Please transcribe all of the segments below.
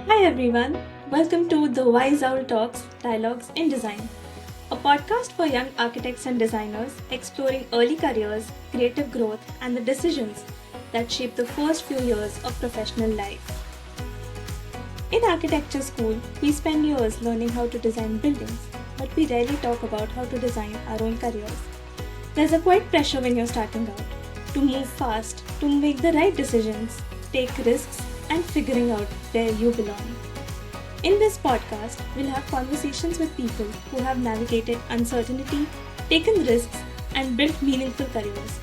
Hi everyone, welcome to the Wise Owl Talks Dialogues in Design, a podcast for young architects and designers exploring early careers, creative growth, and the decisions that shape the first few years of professional life. In architecture school, we spend years learning how to design buildings, but we rarely talk about how to design our own careers. There's a quiet pressure when you're starting out to move fast, to make the right decisions, take risks, and figuring out where you belong. In this podcast, we'll have conversations with people who have navigated uncertainty, taken risks, and built meaningful careers.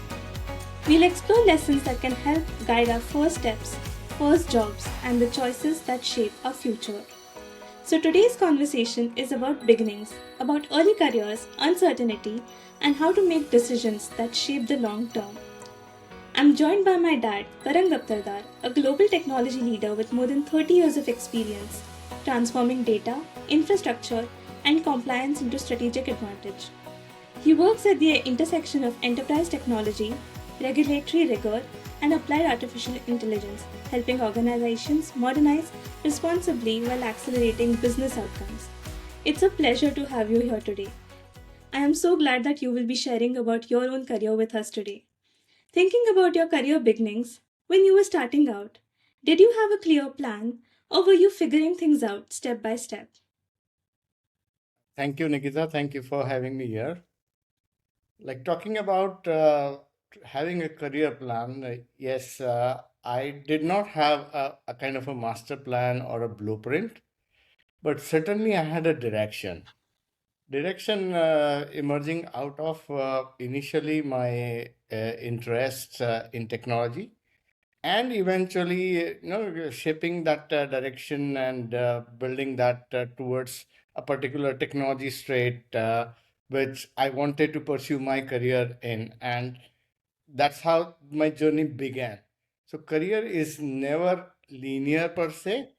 We'll explore lessons that can help guide our first steps, first jobs, and the choices that shape our future. So, today's conversation is about beginnings, about early careers, uncertainty, and how to make decisions that shape the long term. I'm joined by my dad, Tarang Daptardar, a global technology leader with more than 30 years of experience transforming data, infrastructure, and compliance into strategic advantage. He works at the intersection of enterprise technology, regulatory rigor, and applied artificial intelligence, helping organizations modernize responsibly while accelerating business outcomes. It's a pleasure to have you here today. I am so glad that you will be sharing about your own career with us today. Thinking about your career beginnings, when you were starting out, did you have a clear plan or were you figuring things out step by step? Thank you, Nikita. Thank you for having me here. Like talking about having a career plan, yes, I did not have a kind of a master plan or a blueprint, but certainly I had a direction. Direction emerging out of initially my interest in technology and eventually shaping that direction and building that towards a particular technology straight which I wanted to pursue my career in, and that's how my journey began. So career is never linear per se,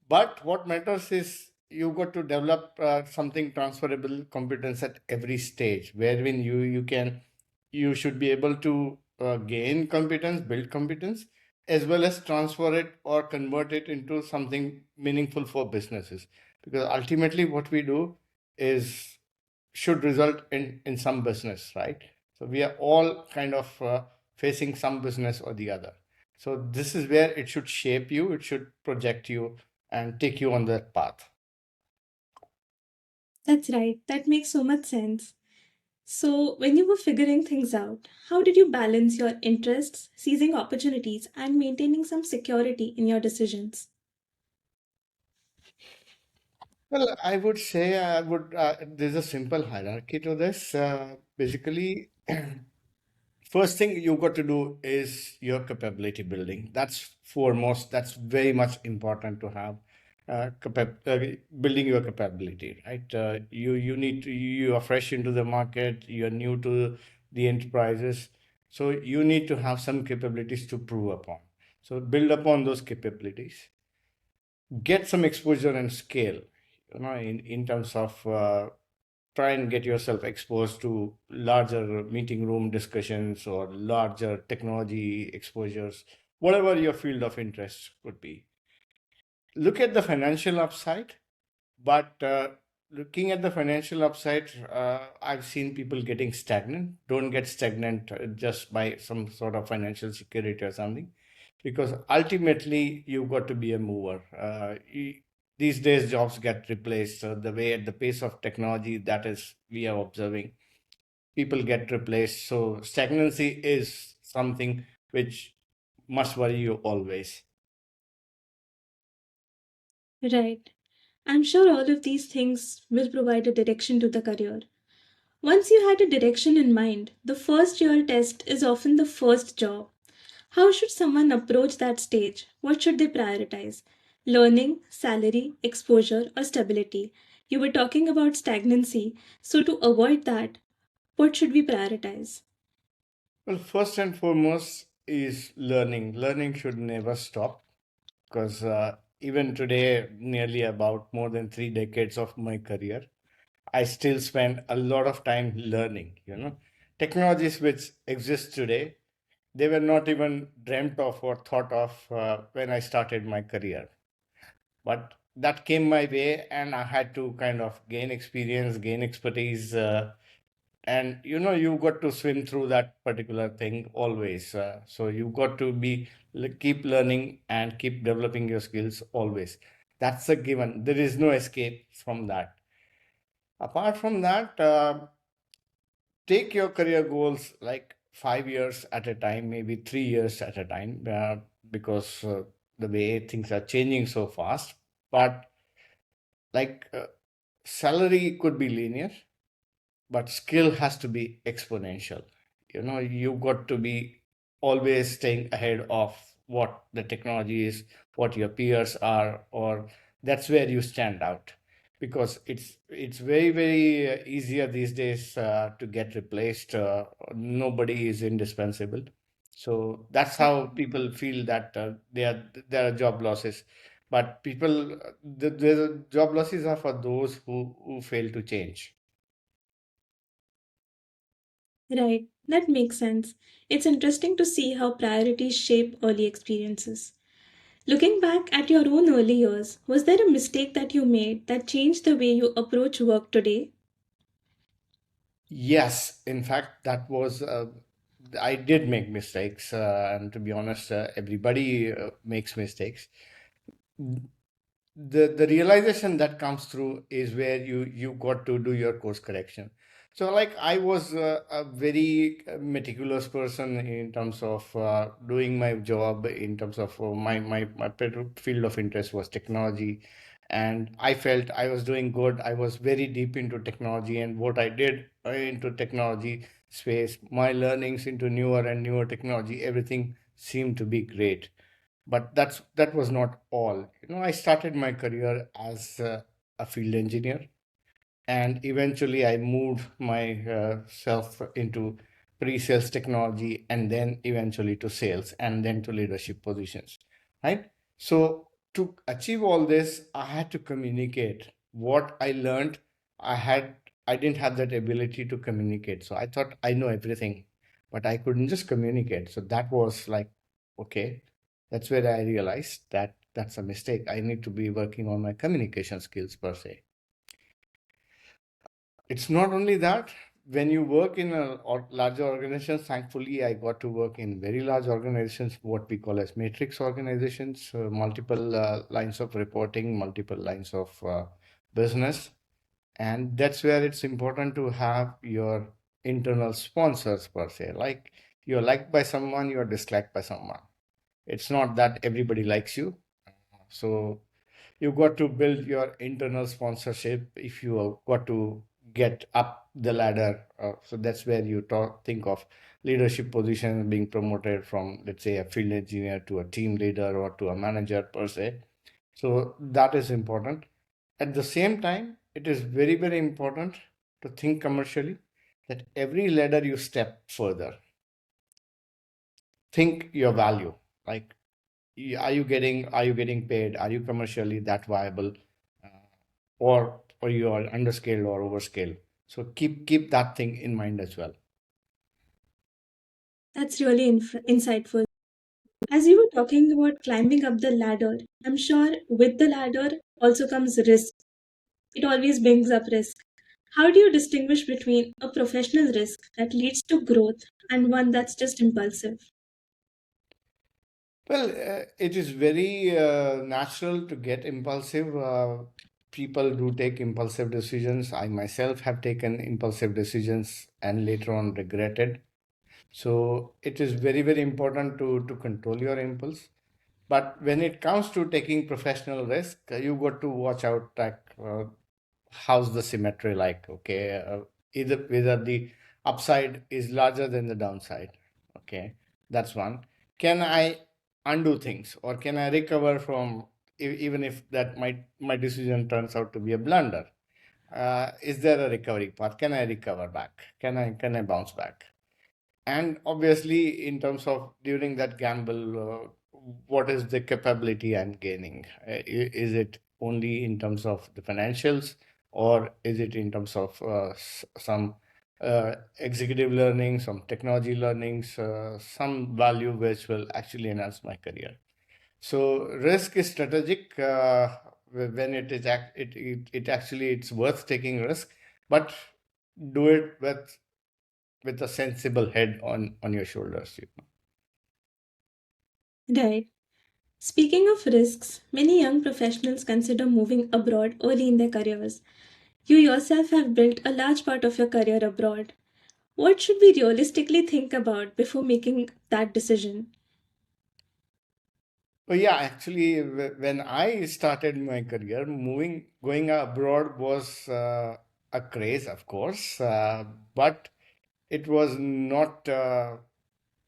but what matters is you got to develop something transferable competence at every stage, wherein you should be able to gain competence, build competence, as well as transfer it or convert it into something meaningful for businesses. Because ultimately, what we do is should result in some business, right? So we are all kind of facing some business or the other. So this is where it should shape you, it should project you and take you on that path. That's right, that makes so much sense. So, when you were figuring things out, how did you balance your interests, seizing opportunities, and maintaining some security in your decisions? Well, I would say there's a simple hierarchy to this. Basically, first thing you got to do is your capability building. That's foremost. That's very much important to have. Building your capability, right? You need to, you are fresh into the market. You are new to the enterprises, so you need to have some capabilities to prove upon. So build upon those capabilities, get some exposure and scale, in terms of try and get yourself exposed to larger meeting room discussions or larger technology exposures, whatever your field of interest could be. Look at the financial upside, but looking at the financial upside, I've seen people getting stagnant. Don't get stagnant just by some sort of financial security or something, because ultimately you've got to be a mover. These days, jobs get replaced. So the way at the pace of technology that is we are observing, people get replaced. So stagnancy is something which must worry you always. Right. I'm sure all of these things will provide a direction to the career. Once you had a direction in mind, the first year test is often the first job. How should someone approach that stage? What should they prioritize? Learning, salary, exposure, or stability? You were talking about stagnancy, so to avoid that, what should we prioritize? Well, first and foremost is learning. Learning should never stop, because even today, nearly about more than 3 decades of my career, I still spend a lot of time learning. Technologies which exist today, they were not even dreamt of or thought of when I started my career. But that came my way, and I had to kind of gain experience, gain expertise, and you got to swim through that particular thing always. So you got to keep learning and keep developing your skills always. That's a given. There is no escape from that. Apart from that, take your career goals like 5 years at a time, maybe 3 years at a time, because the way things are changing so fast. But like salary could be linear, but skill has to be exponential. You got to be always staying ahead of what the technology is, what your peers are, or that's where you stand out, because it's very very easier these days to get replaced. Nobody is indispensable. So that's how people feel that there are job losses. But the job losses are for those who fail to change. Right, that makes sense. It's interesting to see how priorities shape early experiences. Looking back at your own early years, was there a mistake that you made that changed the way you approach work today? Yes, in fact, I did make mistakes, and to be honest, everybody makes mistakes. The realization that comes through is where you got to do your course correction. So like I was a very meticulous person in terms of doing my job, in terms of field of interest was technology, and I felt I was doing good. I was very deep into technology, and what I did into technology space, my learnings into newer and newer technology, everything seemed to be great. But that was not all. I started my career as a field engineer, and eventually I moved myself into pre-sales technology, and then eventually to sales, and then to leadership positions, right? So to achieve all this, I had to communicate what I learned. I didn't have that ability to communicate, so I thought I know everything, but I couldn't just communicate. So that was like, okay, that's where I realized that that's a mistake. I need to be working on my communication skills per se. It's not only that. When you work in larger organizations, thankfully, I got to work in very large organizations, what we call as matrix organizations, multiple lines of reporting, multiple lines of business. And that's where it's important to have your internal sponsors per se. Like you're liked by someone, you're disliked by someone. It's not that everybody likes you. So you got to build your internal sponsorship if you have got to get up the ladder. So that's where you think of leadership positions being promoted from, let's say, a field engineer to a team leader or to a manager per se. So that is important. At the same time, it is very, very important to think commercially, that every ladder you step further, think your value. Like, are you getting paid? Are you commercially that viable? Uh, or you are underscaled or overscaled? So keep that thing in mind as well. That's really insightful. As you were talking about climbing up the ladder, I'm sure with the ladder also comes risk. It always brings up risk. How do you distinguish between a professional risk that leads to growth and one that's just impulsive? Well, it is very natural to get impulsive. People do take impulsive decisions. I myself have taken impulsive decisions and later on regretted. So it is very, very important to control your impulse. But when it comes to taking professional risk, you got to watch out, like how's the symmetry like? Okay, either whether the upside is larger than the downside. Okay, that's one. Can I undo things, or can I recover from, even if that my decision turns out to be a blunder? Is there a recovery path? Can I recover back? Can I bounce back? And obviously, in terms of during that gamble, what is the capability I'm gaining? Is it only in terms of the financials, or is it in terms of some executive learning, some technology learnings, some value which will actually enhance my career? So risk is strategic. when it is it actually it's worth taking risk, but do it with a sensible head on your shoulders. Right. Speaking of risks, many young professionals consider moving abroad early in their careers. You yourself have built a large part of your career abroad. What should we realistically think about before making that decision? Well, yeah, actually, when I started my career, going abroad was a craze, of course, but it was not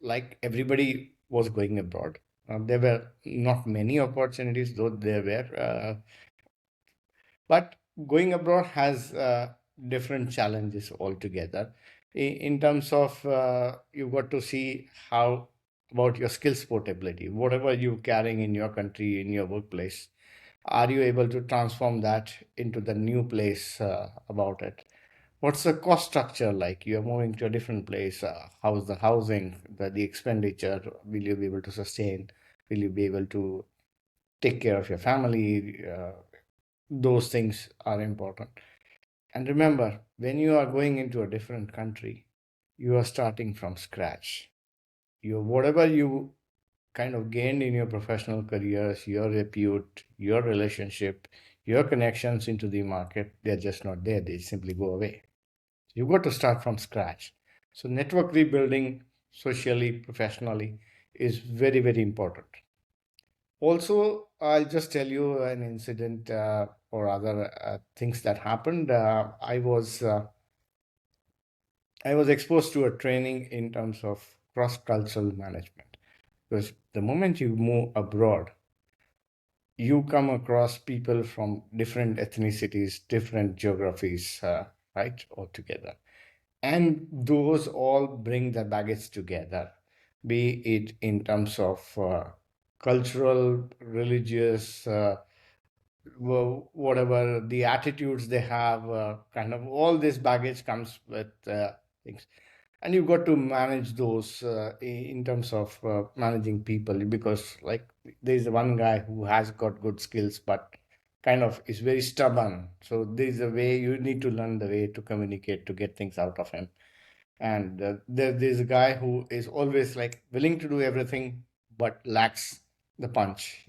like everybody was going abroad. There were not many opportunities, though there were. But going abroad has different challenges altogether. In terms of you got to see how about your skills portability, whatever you're carrying in your country, in your workplace, are you able to transform that into the new place about it? What's the cost structure like? You're moving to a different place. How's the housing, the expenditure? Will you be able to sustain? Will you be able to take care of your family? Those things are important. And remember, when you are going into a different country, you are starting from scratch. Whatever you kind of gained in your professional careers, your repute, your relationship, your connections into the market, they're just not there. They simply go away. You've got to start from scratch. So network rebuilding socially, professionally is very, very important. Also, I'll just tell you an incident or other things that happened. I was exposed to a training in terms of cross-cultural management. Because the moment you move abroad, you come across people from different ethnicities, different geographies, right, altogether. And those all bring the baggage together, be it in terms of cultural, religious, whatever the attitudes they have, kind of all this baggage comes with things. And you've got to manage those in terms of managing people, because like there's one guy who has got good skills but kind of is very stubborn. So there's a way you need to learn the way to communicate to get things out of him. And there's a guy who is always like willing to do everything but lacks the punch,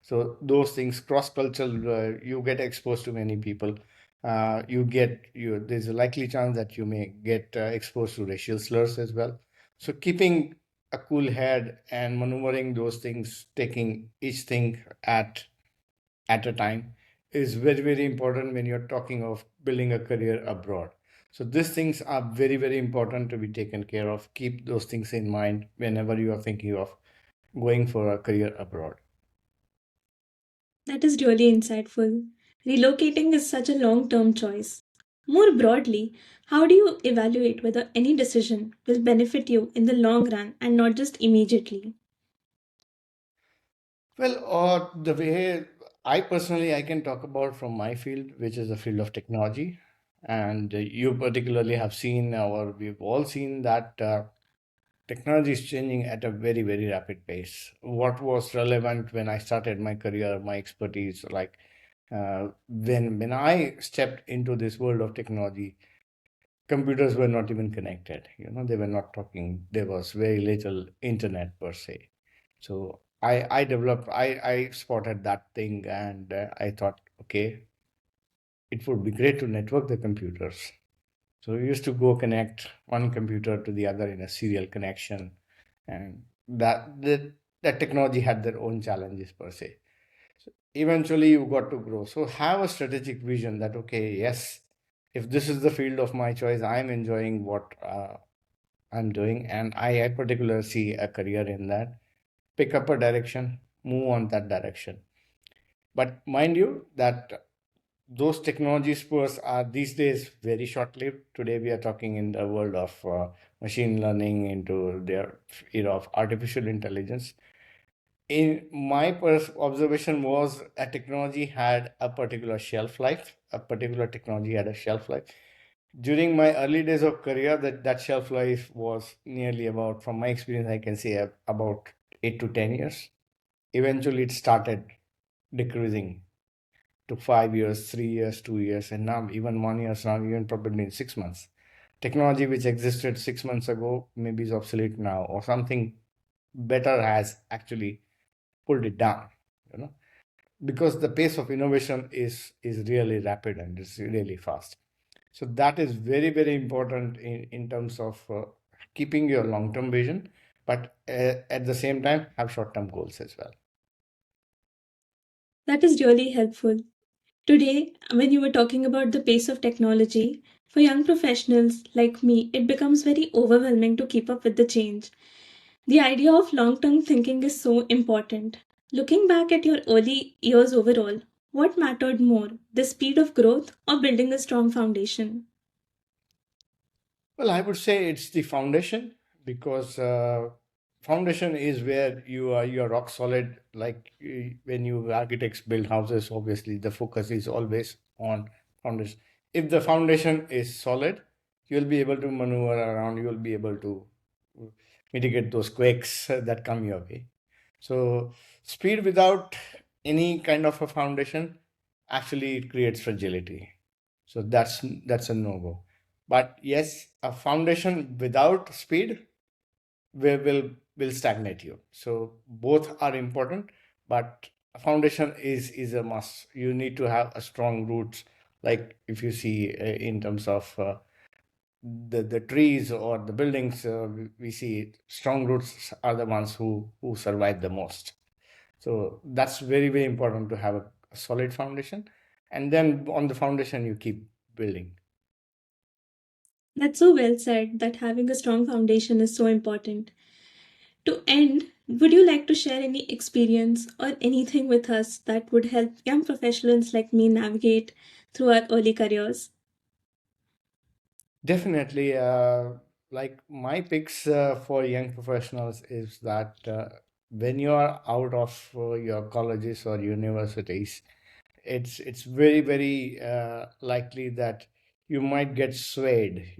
so those things cross cultural, you get exposed to many people. There's a likely chance that you may get exposed to racial slurs as well. So keeping a cool head and maneuvering those things, taking each thing at a time, is very, very important when you're talking of building a career abroad. So these things are very, very important to be taken care of. Keep those things in mind whenever you are thinking of going for a career abroad. That is really insightful. Relocating is such a long term choice. More broadly, how do you evaluate whether any decision will benefit you in the long run and not just immediately? Well, the way I can talk about from my field, which is the field of technology, and you particularly have seen, or we've all seen that technology is changing at a very, very rapid pace. What was relevant when I started my career, my expertise, like when I stepped into this world of technology, computers were not even connected. They were not talking. There was very little internet per se. So I spotted that thing, and I thought, okay, it would be great to network the computers. So we used to go connect one computer to the other in a serial connection, and that technology had their own challenges per se. So eventually, you got to grow. So have a strategic vision that, okay, yes, if this is the field of my choice, I'm enjoying what I'm doing, and I particularly see a career in that. Pick up a direction, move on that direction. But mind you that those technology spurs are these days very short-lived. Today we are talking in the world of machine learning, into the era of artificial intelligence. In my observation was a technology had a particular shelf life. A particular technology had a shelf life. During my early days of career, that shelf life was nearly about, from my experience, I can say about 8 to 10 years. Eventually, it started decreasing. to 5 years, 3 years, 2 years, and now even 1 year, now even probably in 6 months. Technology which existed 6 months ago maybe is obsolete now, or something better has actually pulled it down. You know, because the pace of innovation is really rapid and it's really fast. So that is very, very important in terms of keeping your long-term vision, but at the same time have short-term goals as well. That is really helpful. Today, when you were talking about the pace of technology, for young professionals like me, it becomes very overwhelming to keep up with the change. The idea of long term thinking is so important. Looking back at your early years overall, what mattered more, the speed of growth or building a strong foundation? Well, I would say it's the foundation, because foundation is where you are rock solid. Like when you architects build houses, obviously the focus is always on foundation. If the foundation is solid, you'll be able to maneuver around. You'll be able to mitigate those quakes that come your way. So speed without any kind of a foundation actually it creates fragility. So that's a no-go. But yes, a foundation without speed will stagnate you. So both are important, but a foundation is a must. You need to have a strong roots. Like if you see in terms of the trees or the buildings, we see strong roots are the ones who survive the most. So that's very, very important to have a solid foundation, and then on the foundation you keep building. That's so well said that having a strong foundation is so important. To end, would you like to share any experience or anything with us that would help young professionals like me navigate through our early careers? Definitely, like my picks for young professionals is that when you are out of your colleges or universities, it's very, very likely that you might get swayed,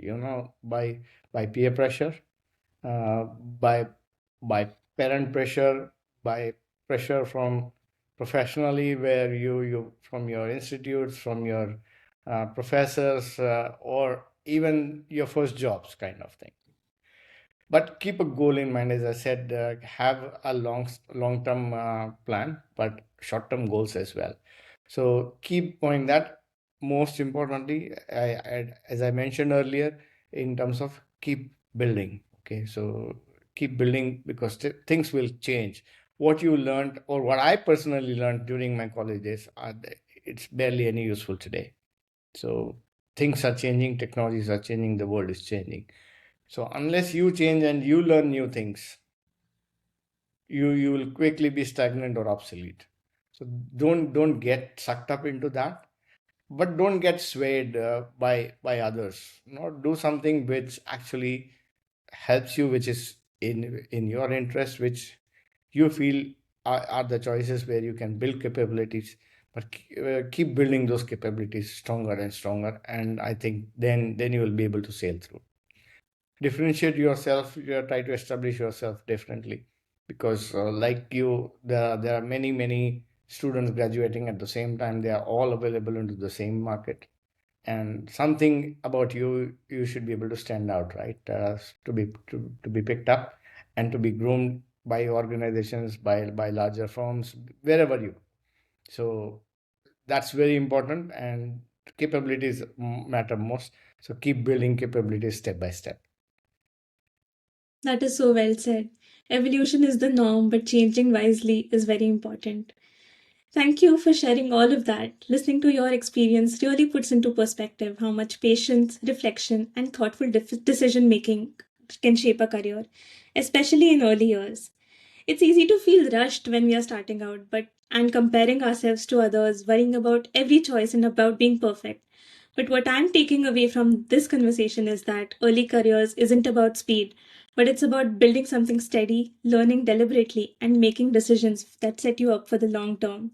by peer pressure, uh, by by parent pressure, by pressure from professionally, where you from your institutes, from your professors, or even your first jobs kind of thing. But keep a goal in mind, as I said, have a long term plan, but short term goals as well. So keep going that. Most importantly, as I mentioned earlier, in terms of keep building. Okay, so keep building, because things will change. What you learned, or what I personally learned during my college days, it's barely any useful today. So things are changing, technologies are changing, the world is changing. So unless you change and you learn new things, you will quickly be stagnant or obsolete. So don't get sucked up into that, but don't get swayed by others. Do something which actually helps you, which is in your interest, which you feel are the choices where you can build capabilities. But keep building those capabilities stronger and stronger, and I think then you will be able to sail through. Differentiate yourself. You try to establish yourself differently, because like you, there are many students graduating at the same time. They are all available into the same market, and something about you should be able to stand out, right? To be picked up and to be groomed by organizations, by larger firms, wherever you. So that's very important, and capabilities matter most. So keep building capabilities step by step. That is so well said. Evolution is the norm, but changing wisely is very important. Thank you for sharing all of that. Listening to your experience really puts into perspective how much patience, reflection, and thoughtful decision making can shape a career, especially in early years. It's easy to feel rushed when we are starting out, but and comparing ourselves to others, worrying about every choice and about being perfect. But what I'm taking away from this conversation is that early careers isn't about speed, but it's about building something steady, learning deliberately, and making decisions that set you up for the long term.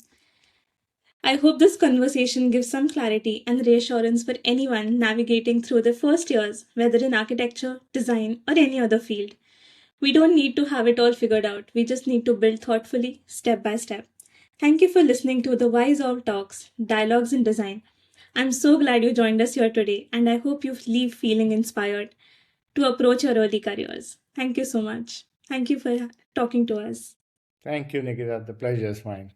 I hope this conversation gives some clarity and reassurance for anyone navigating through their first years, whether in architecture, design, or any other field. We don't need to have it all figured out. We just need to build thoughtfully, step by step. Thank you for listening to the Wise Owl Talks, Dialogues in Design. I'm so glad you joined us here today, and I hope you leave feeling inspired to approach your early careers. Thank you so much. Thank you for talking to us. Thank you, Nikita. The pleasure is mine.